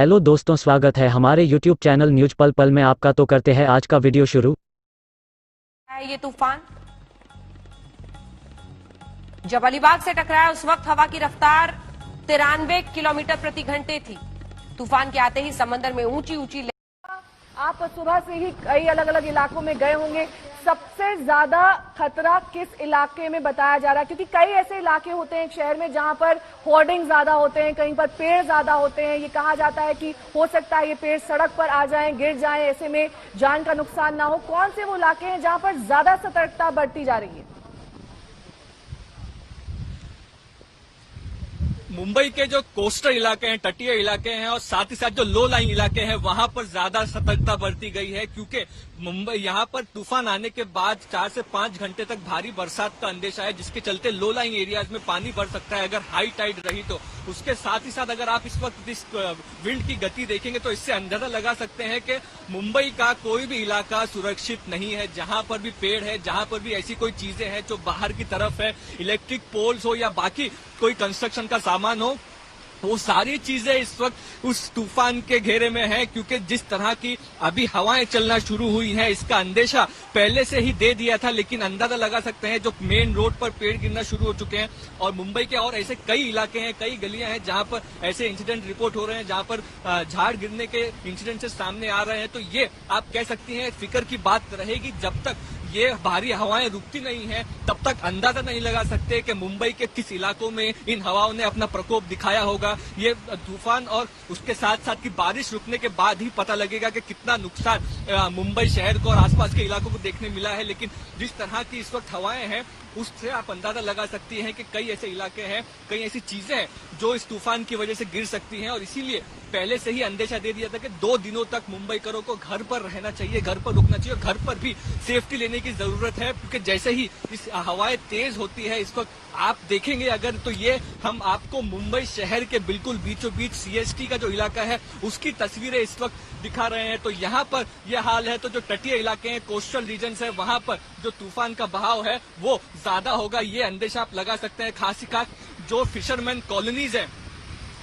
Hello दोस्तों, स्वागत है हमारे YouTube चैनल न्यूज पल पल में आपका। तो करते हैं आज का वीडियो शुरू। ये तूफान जब अलीबाग से टकराया उस वक्त हवा की रफ्तार 93 किलोमीटर प्रति घंटे थी। तूफान के आते ही समंदर में ऊंची ऊंची आप सुबह से ही कई अलग अलग इलाकों में गए होंगे। सबसे ज्यादा खतरा किस इलाके में बताया जा रहा है? क्योंकि कई ऐसे इलाके होते हैं शहर में जहां पर होर्डिंग ज्यादा होते हैं, कहीं पर पेड़ ज्यादा होते हैं। ये कहा जाता है कि हो सकता है ये पेड़ सड़क पर आ जाएं, गिर जाएं, ऐसे में जान का नुकसान ना हो। कौन से वो इलाके हैं जहां पर ज्यादा सतर्कता बरती जा रही है? मुंबई के जो कोस्टल इलाके हैं, तटीय इलाके हैं और साथ ही साथ जो लो लाइन इलाके हैं वहां पर ज्यादा सतर्कता बरती गई है, क्योंकि मुंबई यहां पर तूफान आने के बाद 4 से 5 घंटे तक भारी बरसात का अंदेशा है, जिसके चलते लो लाइन एरियाज में पानी बढ़ सकता है अगर हाई टाइड रही तो। उसके साथ ही साथ अगर आप इस वक्त इस विंड की गति देखेंगे तो इससे अंदाजा लगा सकते हैं कि मुंबई का कोई भी इलाका सुरक्षित नहीं है। जहां पर भी पेड़ है, जहां पर भी ऐसी कोई चीजें हैं जो बाहर की तरफ है, इलेक्ट्रिक पोल्स हो या बाकी कोई कंस्ट्रक्शन का सामान हो, वो सारी चीजें इस वक्त उस तूफान के घेरे में है। क्योंकि जिस तरह की अभी हवाएं चलना शुरू हुई हैं, इसका अंदेशा पहले से ही दे दिया था, लेकिन अंदाजा लगा सकते हैं जो मेन रोड पर पेड़ गिरना शुरू हो चुके हैं। और मुंबई के और ऐसे कई इलाके हैं, कई गलियां हैं जहां पर ऐसे इंसिडेंट रिपोर्ट हो रहे हैं, जहां पर झाड़ गिरने के इंसिडेंट सामने आ रहे हैं। तो ये आप कह सकती हैं फिक्र की बात रहेगी। जब तक ये भारी हवाएं रुकती नहीं है तब तक अंदाजा नहीं लगा सकते कि मुंबई के किस इलाकों में इन हवाओं ने अपना प्रकोप दिखाया होगा। ये तूफान और उसके साथ साथ की बारिश रुकने के बाद ही पता लगेगा कि कितना नुकसान मुंबई शहर को और आसपास के इलाकों को देखने मिला है। लेकिन जिस तरह की इस वक्त हवाएं हैं उससे आप अंदाजा लगा सकती हैं कि कई ऐसे इलाके हैं, कई ऐसी चीजें हैं जो इस तूफान की वजह से गिर सकती हैं। और इसीलिए पहले से ही अंदेशा दे दिया था कि 2 दिनों तक मुंबईकरों को घर पर रहना चाहिए, घर पर रुकना चाहिए और घर पर भी सेफ्टी लेने की जरूरत है। क्योंकि जैसे ही इस हवाएं तेज होती है इस वक्त आप देखेंगे अगर, तो ये हम आपको मुंबई शहर के बिल्कुल बीचों बीच सीएसटी का जो इलाका है उसकी तस्वीरें इस वक्त दिखा रहे हैं। तो यहाँ पर यह हाल है। तो जो तटीय इलाके हैं, कोस्टल रीजन्स है, वहां पर जो तूफान का बहाव है वो ज्यादा होगा, ये अंदेशा आप लगा सकते हैं। खास जो फिशरमैन कॉलोनीज है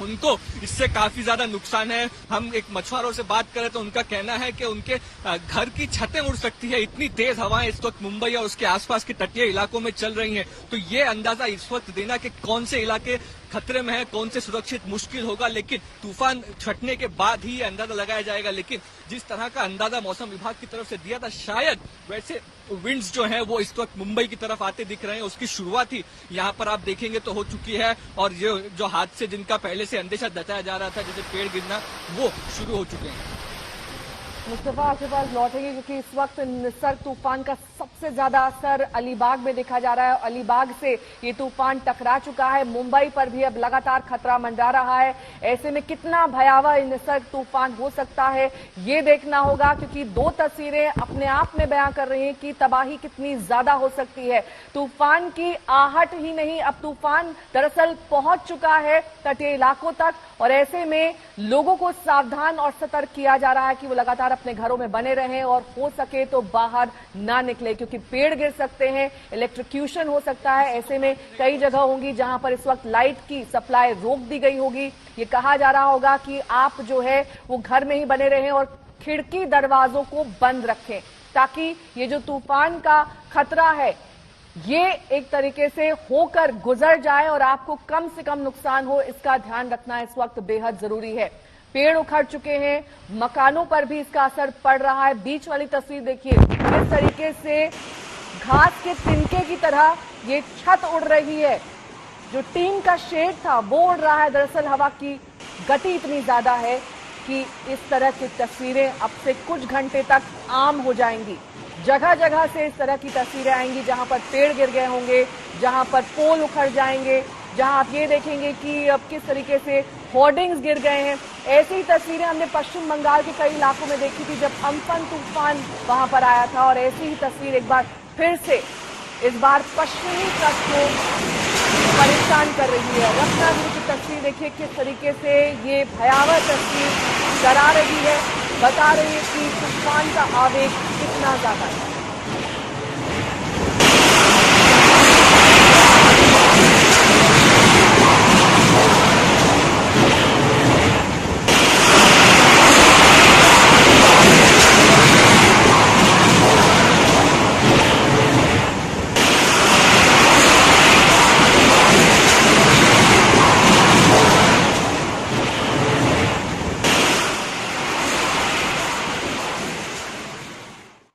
उनको इससे काफी ज्यादा नुकसान है। हम एक मछुआरों से बात करें तो उनका कहना है कि उनके घर की छतें उड़ सकती है, इतनी तेज हवाएं इस वक्त मुंबई और उसके आसपास के तटीय इलाकों में चल रही हैं। तो ये अंदाजा इस वक्त देना कि कौन से इलाके खतरे में है, कौन से सुरक्षित, मुश्किल होगा। लेकिन तूफान छटने के बाद ही ये अंदाजा लगाया जाएगा। लेकिन जिस तरह का अंदाजा मौसम विभाग की तरफ से दिया था, शायद वैसे विंड्स जो है वो इस वक्त मुंबई की तरफ आते दिख रहे हैं। उसकी शुरुआत ही यहाँ पर आप देखेंगे तो हो चुकी है। और ये जो हादसे जिनका पहले से अंदेशा जताया जा रहा था, जैसे पेड़ गिरना, वो शुरू हो चुके हैं। मुस्तफा आपके पास लौटेंगे क्योंकि इस वक्त निसर्ग तूफान का सबसे ज्यादा असर अलीबाग में देखा जा रहा है। अलीबाग से ये तूफान टकरा चुका है, मुंबई पर भी अब लगातार खतरा मंडरा रहा है। ऐसे में कितना भयावह निसर्ग तूफान हो सकता है ये देखना होगा, क्योंकि 2 तस्वीरें अपने आप में बयां कर रही हैं कि तबाही कितनी ज्यादा हो सकती है। तूफान की आहट ही नहीं, अब तूफान दरअसल पहुंच चुका है तटीय इलाकों तक और ऐसे में लोगों को सावधान और सतर्क किया जा रहा है कि वो लगातार अपने घरों में बने रहें और हो सके तो बाहर ना निकले, क्योंकि पेड़ गिर सकते हैं, इलेक्ट्रोक्यूशन हो सकता है। ऐसे में कई जगह होंगी जहां पर इस वक्त लाइट की सप्लाई रोक दी गई होगी। ये कहा जा रहा होगा कि आप जो है वो घर में ही बने रहें और खिड़की दरवाजों को बंद रखें, ताकि ये जो तूफान का खतरा है ये एक तरीके से होकर गुजर जाए और आपको कम से कम नुकसान हो, इसका ध्यान रखना इस वक्त बेहद जरूरी है। पेड़ उखड़ चुके हैं, मकानों पर भी इसका असर पड़ रहा है। बीच वाली तस्वीर देखिए, किस तरीके से घास के तिनके की तरह ये छत उड़ रही है। जो टीन का शेड था वो उड़ रहा है। दरअसल हवा की गति इतनी ज्यादा है कि इस तरह की तस्वीरें अब से कुछ घंटे तक आम हो जाएंगी। जगह जगह से इस तरह की तस्वीरें आएंगी जहां पर पेड़ गिर गए होंगे, जहां पर पोल उखड़ जाएंगे, जहां आप ये देखेंगे कि अब किस तरीके से होर्डिंग्स गिर गए हैं। ऐसी ही तस्वीरें हमने पश्चिम बंगाल के कई इलाकों में देखी थी जब अम्फन तूफान वहां पर आया था। और ऐसी ही तस्वीर एक बार फिर से इस बार पश्चिमी तट को परेशान कर रही है। रत्नागिरी की तस्वीर देखिए, किस तरीके से ये भयावह तस्वीर डरा रही है, बता रही है कि तूफान का आवेग कितना ज्यादा है।